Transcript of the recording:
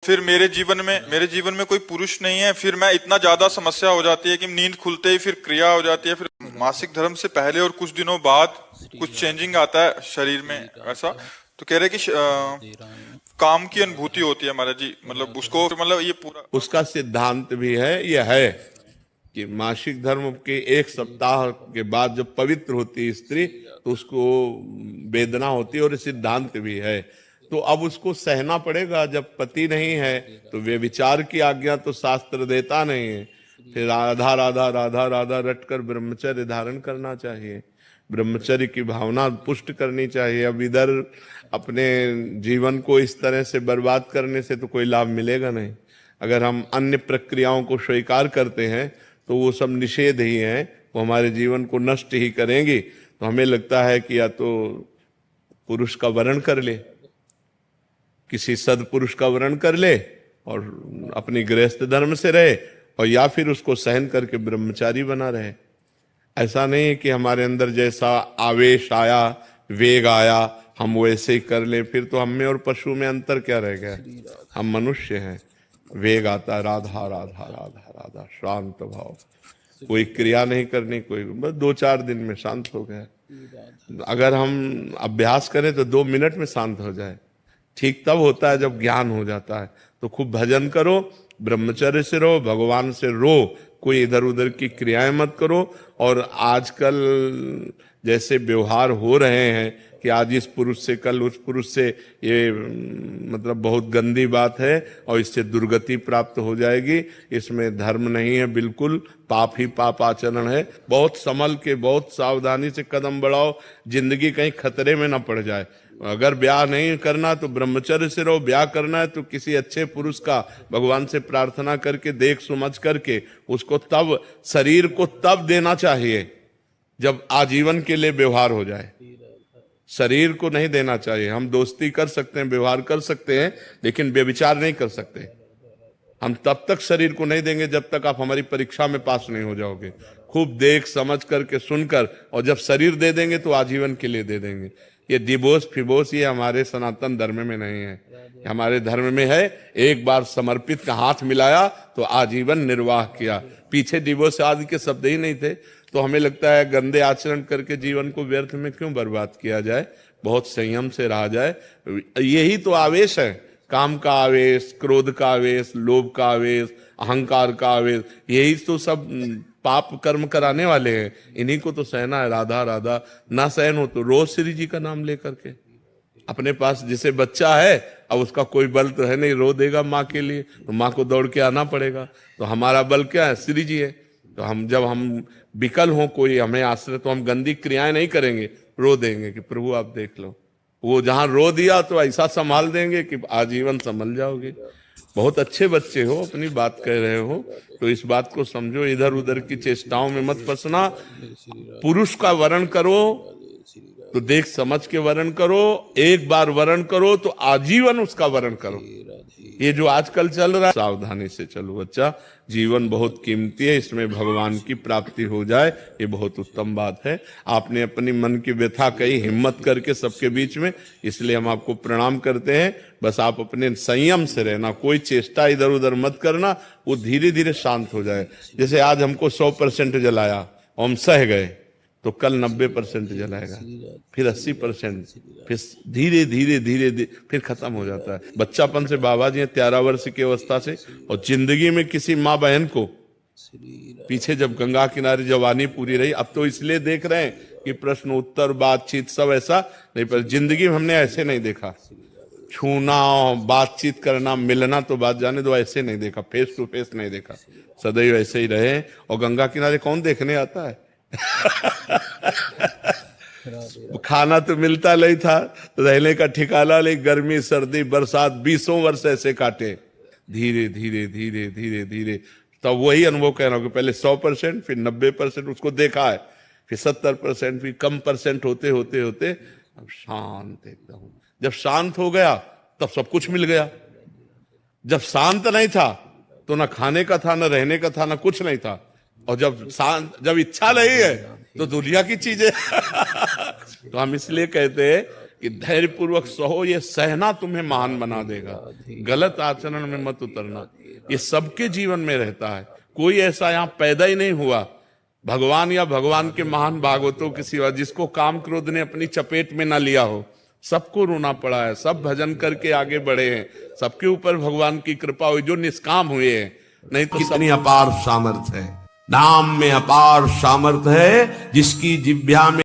फिर मेरे जीवन में कोई पुरुष नहीं है, फिर मैं इतना ज्यादा समस्या हो जाती है कि नींद खुलते ही फिर क्रिया हो जाती है, फिर मासिक धर्म से पहले और कुछ दिनों बाद कुछ चेंजिंग आता है शरीर में ऐसा। तो कह रहे कि काम की अनुभूति होती है महाराज जी, मतलब उसको मतलब ये पूरा उसका सिद्धांत भी है, यह है कि मासिक धर्म के एक सप्ताह के बाद जब पवित्र होती है स्त्री तो उसको वेदना होती है, और सिद्धांत भी है। तो अब उसको सहना पड़ेगा, जब पति नहीं है तो वे विचार की आज्ञा तो शास्त्र देता नहीं है। फिर राधा राधा राधा राधा रटकर ब्रह्मचर्य धारण करना चाहिए, ब्रह्मचर्य की भावना पुष्ट करनी चाहिए। अब इधर अपने जीवन को इस तरह से बर्बाद करने से तो कोई लाभ मिलेगा नहीं। अगर हम अन्य प्रक्रियाओं को स्वीकार करते हैं तो वो सब निषेध ही हैं, वो हमारे जीवन को नष्ट ही करेंगी। तो हमें लगता है कि या तो पुरुष का वर्ण कर ले, किसी सदपुरुष का वर्ण कर ले और अपनी गृहस्थ धर्म से रहे, और या फिर उसको सहन करके ब्रह्मचारी बना रहे। ऐसा नहीं है कि हमारे अंदर जैसा आवेश आया, वेग आया, हम वैसे ही कर ले। फिर तो हम में और पशु में अंतर क्या रह गया? हम मनुष्य हैं, वेग आता राधा राधा राधा राधा, शांत भाव, कोई क्रिया नहीं करनी, कोई बस 2-4 दिन में शांत हो गया। अगर हम अभ्यास करें तो 2 मिनट में शांत हो जाए। ठीक तब होता है जब ज्ञान हो जाता है। तो खूब भजन करो, ब्रह्मचर्य से रहो, भगवान से रो, कोई इधर उधर की क्रियाएं मत करो। और आजकल जैसे व्यवहार हो रहे हैं कि आज इस पुरुष से कल उस पुरुष से, ये मतलब बहुत गंदी बात है और इससे दुर्गति प्राप्त हो जाएगी। इसमें धर्म नहीं है, बिल्कुल पाप ही पाप आचरण है। बहुत संभल के, बहुत सावधानी से कदम बढ़ाओ, जिंदगी कहीं खतरे में न पड़ जाए। अगर ब्याह नहीं करना तो ब्रह्मचर्य से रहो, ब्याह करना है तो किसी अच्छे पुरुष का भगवान से प्रार्थना करके, देख समझ करके उसको तब, शरीर को तब देना चाहिए जब आजीवन के लिए व्यवहार हो जाए। शरीर को नहीं देना चाहिए। हम दोस्ती कर सकते हैं, व्यवहार कर सकते हैं, लेकिन व्यभिचार नहीं कर सकते। हम तब तक शरीर को नहीं देंगे जब तक आप हमारी परीक्षा में पास नहीं हो जाओगे। खूब देख समझ करके, सुनकर, और जब शरीर दे देंगे तो आजीवन के लिए दे देंगे। ये डिवोर्स फिवोर्स ये हमारे सनातन धर्म में नहीं है। हमारे धर्म में है, एक बार समर्पित का हाथ मिलाया तो आजीवन निर्वाह किया। पीछे डिवोर्स आदि के शब्द ही नहीं थे। तो हमें लगता है गंदे आचरण करके जीवन को व्यर्थ में क्यों बर्बाद किया जाए, बहुत संयम से रहा जाए। यही तो आवेश है, काम का आवेश, क्रोध का आवेश, लोभ का आवेश, अहंकार का आवेश, यही तो सब पाप कर्म कराने वाले हैं। इन्हीं को तो सहना है। राधा राधा ना सहन हो तो रोज श्री जी का नाम लेकर के, अपने पास जिसे बच्चा है, अब उसका कोई बल तो है नहीं, रो देगा माँ के लिए तो माँ को दौड़ के आना पड़ेगा। तो हमारा बल क्या है? श्री जी है। तो हम जब हम विकल हो, कोई हमें आश्रय, तो हम गंदी क्रियाएं नहीं करेंगे, रो देंगे कि प्रभु आप देख लो। वो जहां रो दिया तो ऐसा संभाल देंगे कि आजीवन संभल जाओगे। बहुत अच्छे बच्चे हो, अपनी बात कह रहे हो तो इस बात को समझो, इधर उधर की चेष्टाओं में मत फंसना। पुरुष का वर्ण करो तो देख समझ के वर्ण करो, एक बार वर्ण करो तो आजीवन उसका वर्ण करो। ये जो आजकल चल रहा है, सावधानी से चलो बच्चा, जीवन बहुत कीमती है, इसमें भगवान की प्राप्ति हो जाए, ये बहुत उत्तम बात है। आपने अपनी मन की व्यथा कही हिम्मत करके सबके बीच में, इसलिए हम आपको प्रणाम करते हैं। बस आप अपने संयम से रहना, कोई चेष्टा इधर उधर मत करना, वो धीरे धीरे शांत हो जाए। जैसे आज हमको 100% जलाया, हम सह गए, तो कल 90% जलाएगा, फिर 80%, फिर धीरे धीरे धीरे धीरे फिर खत्म हो जाता है। बच्चापन से बाबा जी 13 वर्ष की अवस्था से, और जिंदगी में किसी माँ बहन को पीछे जब गंगा किनारे जवानी पूरी रही, अब तो इसलिए देख रहे हैं कि प्रश्न उत्तर बातचीत सब ऐसा नहीं, पर जिंदगी में हमने ऐसे नहीं देखा। छूना, बातचीत करना, मिलना तो बात जाने दो, ऐसे नहीं देखा, फेस टू फेस नहीं देखा। सदैव ऐसे ही रहे। और गंगा किनारे कौन देखने आता है? खाना तो मिलता नहीं था, रहने का ठिकाना नहीं, गर्मी सर्दी बरसात 20 वर्ष ऐसे काटे। धीरे धीरे धीरे धीरे धीरे तब वही अनुभव कह रहा हूं कि पहले 100%, फिर 90% उसको देखा है, फिर 70%, फिर कम परसेंट होते होते होते अब शांत एकदम। जब शांत हो गया तब सब कुछ मिल गया। जब शांत नहीं था तो ना खाने का था, ना रहने का था, ना कुछ नहीं था। और जब इच्छा नहीं है तो दुनिया की चीजें तो हम इसलिए कहते हैं कि धैर्य पूर्वक सहो, ये सहना तुम्हें महान बना देगा। गलत आचरण में मत उतरना, ये सबके जीवन में रहता है। कोई ऐसा यहाँ पैदा ही नहीं हुआ भगवान या भगवान के महान भागवतों के सिवा जिसको काम क्रोध ने अपनी चपेट में ना लिया हो। सबको रोना पड़ा है, सब भजन करके आगे बढ़े हैं, सबके ऊपर भगवान की कृपा हुई जो निष्काम हुए हैं। नहीं तो कितनी अपार सामर्थ है, नाम में अपार सामर्थ है, जिसकी जिह्वा में